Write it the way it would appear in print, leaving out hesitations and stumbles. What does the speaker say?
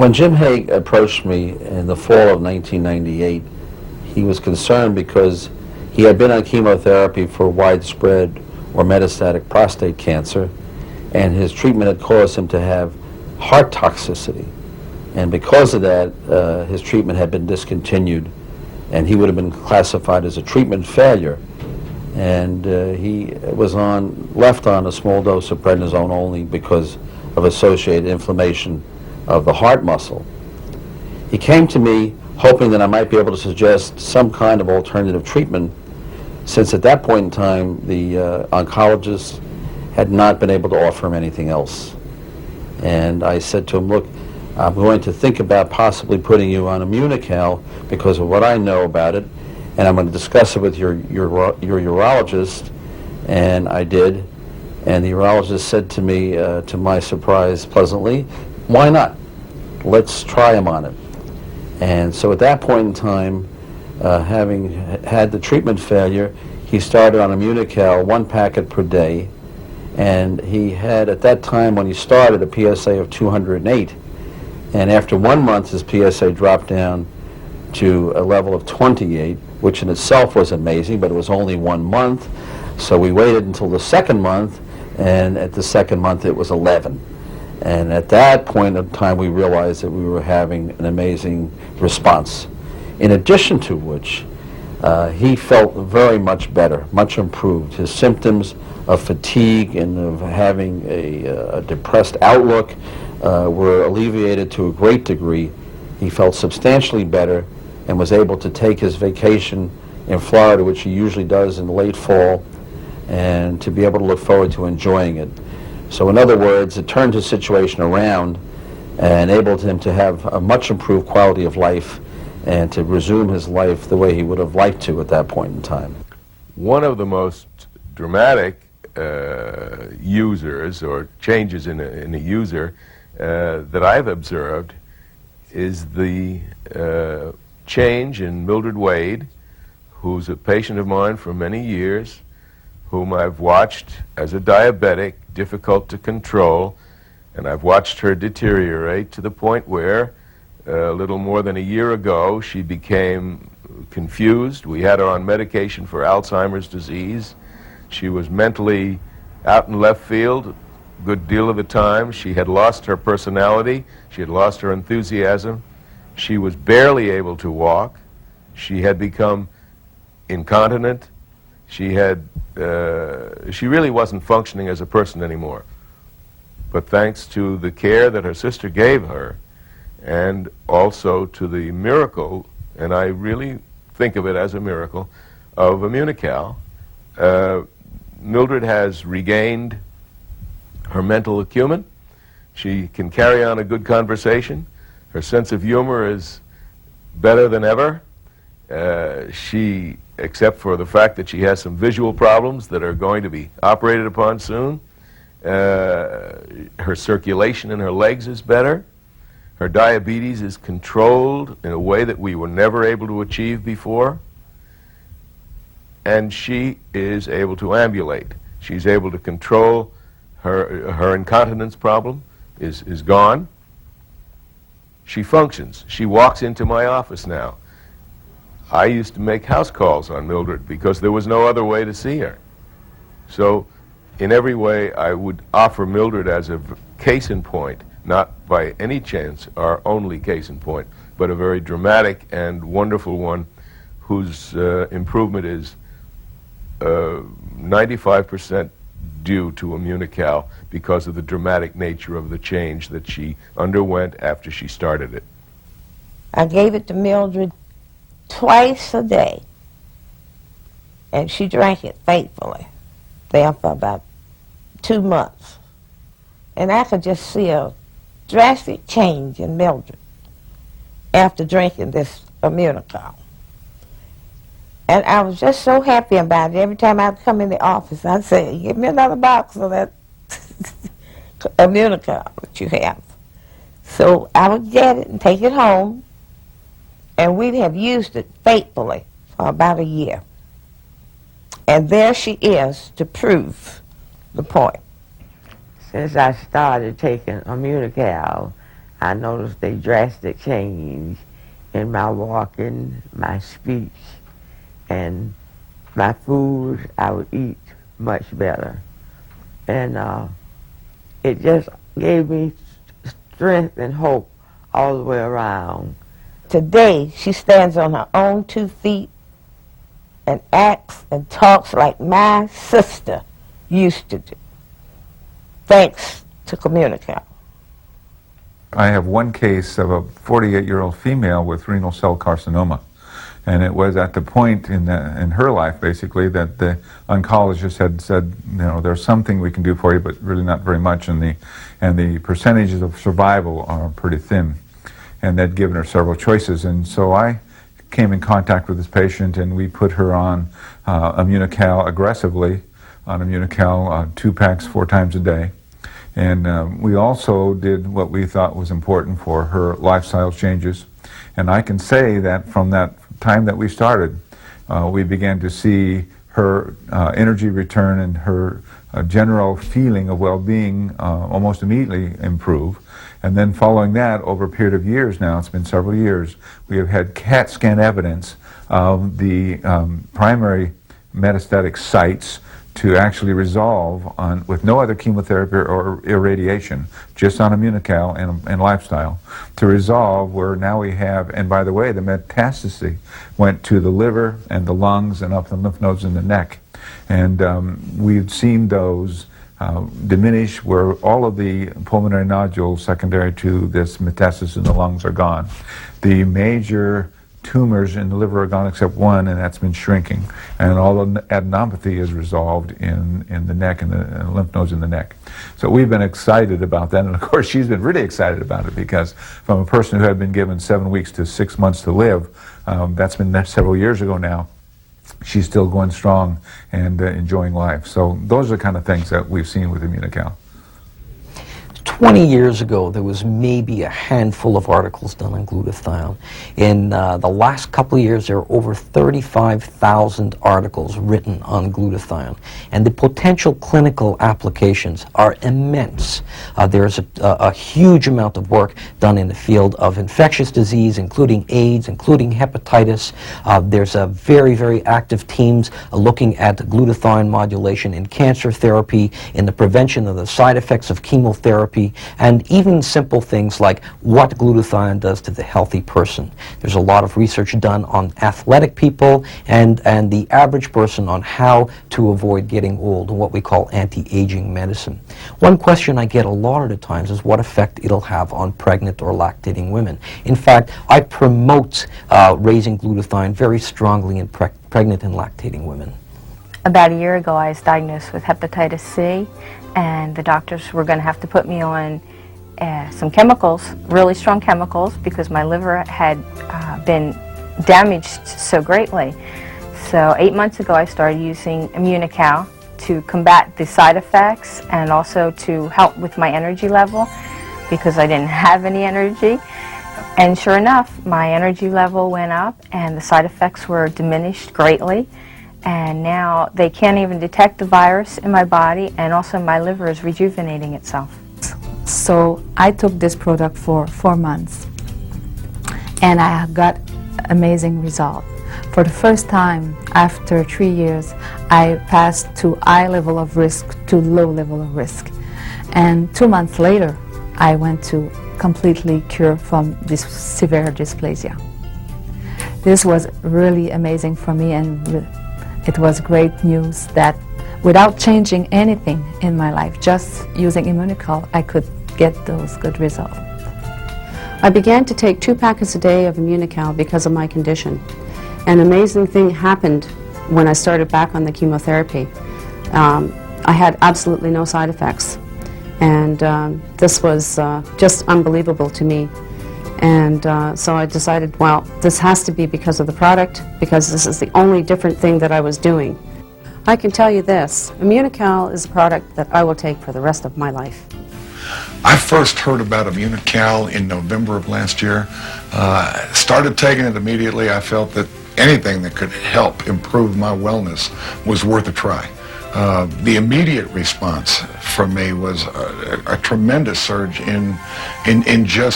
When Jim Haig approached me in the fall of 1998, he was concerned because he had been on chemotherapy for widespread or metastatic prostate cancer, and his treatment had caused him to have heart toxicity. And because of that, his treatment had been discontinued, and he would have been classified as a treatment failure. And he was left on a small dose of prednisone only because of associated inflammation of the heart muscle. He came to me hoping that I might be able to suggest some kind of alternative treatment, since at that point in time the oncologist had not been able to offer him anything else. And I said to him, look, I'm going to think about possibly putting you on Immunical because of what I know about it, and I'm going to discuss it with your urologist. And I did, and the urologist said to me, to my surprise pleasantly, why not? Let's try him on it. And so at that point in time, having had the treatment failure, he started on Immunical, 1 packet per day, and he had, at that time when he started, a PSA of 208. And after 1 month, his PSA dropped down to a level of 28, which in itself was amazing, but it was only 1 month. So we waited until the second month, and at the second month it was 11. And at that point in time, we realized that we were having an amazing response. In addition to which, he felt very much better, much improved. His symptoms of fatigue and of having a depressed outlook were alleviated to a great degree. He felt substantially better and was able to take his vacation in Florida, which he usually does in the late fall, and to be able to look forward to enjoying it. So in other words, it turned his situation around and enabled him to have a much improved quality of life and to resume his life the way he would have liked to at that point in time. One of the most dramatic users or changes in a user that I've observed is the change in Mildred Wade, who's a patient of mine for many years, whom I've watched as a diabetic, difficult to control, and I've watched her deteriorate to the point where a little more than a year ago she became confused. We had her on medication for Alzheimer's disease. She was mentally out in left field a good deal of the time. She had lost her personality. She had lost her enthusiasm. She was barely able to walk. She had become incontinent. She really wasn't functioning as a person anymore. But thanks to the care that her sister gave her, and also to the miracle, and I really think of it as a miracle, of Immunical, Mildred has regained her mental acumen. She can carry on a good conversation. Her sense of humor is better than ever. She, except for the fact that she has some visual problems that are going to be operated upon soon, her circulation in her legs is better. Her diabetes is controlled in a way that we were never able to achieve before. And she is able to ambulate. She's able to control her incontinence problem is gone. She functions. She walks into my office now. I used to make house calls on Mildred because there was no other way to see her. So in every way, I would offer Mildred as a case in point, not by any chance our only case in point, but a very dramatic and wonderful one whose improvement is 95% due to Immunical because of the dramatic nature of the change that she underwent after she started it. I gave it to Mildred twice a day, and she drank it faithfully there for about 2 months. And I could just see a drastic change in Mildred after drinking this Immunical. And I was just so happy about it. Every time I'd come in the office, I'd say, give me another box of that Immunical that you have. So I would get it and take it home, and we have used it faithfully for about a year. And there she is to prove the point. Since I started taking Immunical, I noticed a drastic change in my walking, my speech, and my food. I would eat much better. And it just gave me strength and hope all the way around. Today, she stands on her own 2 feet and acts and talks like my sister used to do, thanks to Communical. I have one case of a 48-year-old female with renal cell carcinoma. And it was at the point in her life, basically, that the oncologist had said, you know, there's something we can do for you, but really not very much, and the percentages of survival are pretty thin. And they'd given her several choices. And so I came in contact with this patient, and we put her on Immunical aggressively, on Immunical 2 packs 4 times a day. And we also did what we thought was important for her lifestyle changes. And I can say that from that time that we started, we began to see her energy return and her general feeling of well-being almost immediately improve. And then following that, over a period of years now, it's been several years, we have had CAT scan evidence of the primary metastatic sites to actually resolve on, with no other chemotherapy or irradiation, just on Immunical and lifestyle, to resolve where now we have, and by the way, the metastasis went to the liver and the lungs and up the lymph nodes in the neck. And we've seen those diminish where all of the pulmonary nodules secondary to this metastasis in the lungs are gone. The major tumors in the liver are gone except one, and that's been shrinking. And all the adenopathy is resolved in the neck and the lymph nodes in the neck. So we've been excited about that, and of course she's been really excited about it, because from a person who had been given 7 weeks to 6 months to live, that's been several years ago now, she's still going strong and enjoying life. So those are the kind of things that we've seen with Immunical. 20 years ago, there was maybe a handful of articles done on glutathione. In the last couple of years, there are over 35,000 articles written on glutathione. And the potential clinical applications are immense. There's a huge amount of work done in the field of infectious disease, including AIDS, including hepatitis. There's a very, very active teams looking at glutathione modulation in cancer therapy, in the prevention of the side effects of chemotherapy, and even simple things like what glutathione does to the healthy person. There's a lot of research done on athletic people and the average person on how to avoid getting old, and what we call anti-aging medicine. One question I get a lot of the times is what effect it'll have on pregnant or lactating women. In fact, I promote raising glutathione very strongly in pregnant and lactating women. About a year ago, I was diagnosed with hepatitis C, and the doctors were going to have to put me on some chemicals, really strong chemicals, because my liver had been damaged so greatly. So 8 months ago, I started using Immunical to combat the side effects and also to help with my energy level, because I didn't have any energy. And sure enough, my energy level went up and the side effects were diminished greatly. And now they can't even detect the virus in my body, and also my liver is rejuvenating itself. So I took this product for 4 months, and I got amazing result. For the first time after 3 years, I passed to high level of risk to low level of risk. And 2 months later, I went to completely cure from this severe dysplasia. This was really amazing for me, and it was great news that without changing anything in my life, just using Immunical, I could get those good results. I began to take 2 packets a day of Immunical because of my condition. An amazing thing happened when I started back on the chemotherapy. I had absolutely no side effects, and this was just unbelievable to me. And so I decided, well, this has to be because of the product, because this is the only different thing that I was doing. I can tell you this, Immunical is a product that I will take for the rest of my life. I first heard about Immunical in November of last year. Started taking it immediately. I felt that anything that could help improve my wellness was worth a try. The immediate response from me was a tremendous surge in just